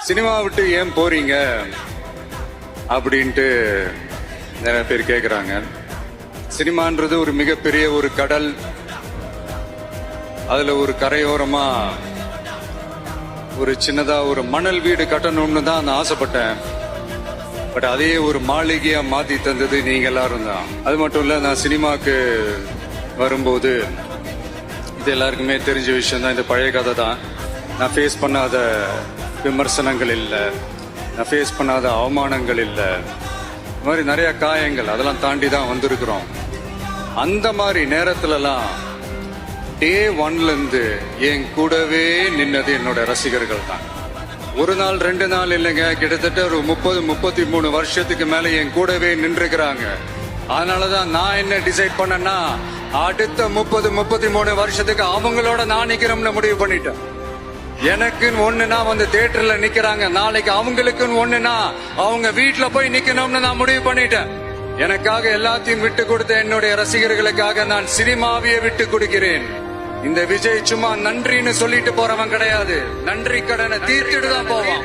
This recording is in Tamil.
சினிமா விட்டு ஏன் போறீங்க அப்படின்ட்டு நிறைய பேர் கேட்குறாங்க. சினிமான்றது ஒரு மிகப்பெரிய ஒரு கடல். அதுல ஒரு கரையோரமா ஒரு சின்னதா ஒரு மணல் வீடு கட்டணும்னு தான் நான் ஆசைப்பட்டேன். பட் அதே ஒரு மாளிகையா மாத்தி தந்தது நீங்க எல்லாரும் தான். அது மட்டும் இல்ல, நான் சினிமாக்கு வரும்போது இது எல்லாருக்குமே தெரிஞ்ச விஷயம் தான். இந்த பழைய கதை தான். நான் ஃபேஸ் பண்ணாத விமர்சனங்கள் இல்லை, நான் ஃபேஸ் பண்ணாத அவமானங்கள் இல்லை, இந்த மாதிரி நிறைய காயங்கள் அதெல்லாம் தாண்டி தான் வந்திருக்கிறோம். அந்த மாதிரி நேரத்துலலாம் டே ஒன்ல இருந்து என் கூடவே நின்னது என்னோட ரசிகர்கள் தான். ஒரு நாள் 2 நாள் இல்லைங்க, கிட்டத்தட்ட ஒரு 30-33 வருஷத்துக்கு மேல என் கூடவே நின்றுக்கிறாங்க. அதனாலதான் நான் என்ன டிசைட் பண்ணேன்னா, அடுத்த 30-33 வருஷத்துக்கு அவங்களோட நான் நிக்கிறோம்னு முடிவு பண்ணிட்டேன். எனக்குன்னு ஒண்ணுனா வந்து தியேட்டர்ல நிக்கிறாங்க, நாளைக்கு அவங்களுக்குன்னு ஒண்ணுனா அவங்க வீட்டுல போய் நிக்கணும்னு நான் முடிவு பண்ணிட்டேன். எனக்காக எல்லாத்தையும் விட்டு கொடுத்த என்னுடைய ரசிகர்களுக்காக நான் சினிமாவையே விட்டு கொடுக்கிறேன். இந்த விஜய் சும்மா நன்றின்னு சொல்லிட்டு போறவன் கிடையாது, நன்றி கடனை தீர்த்துட்டு தான் போவான்.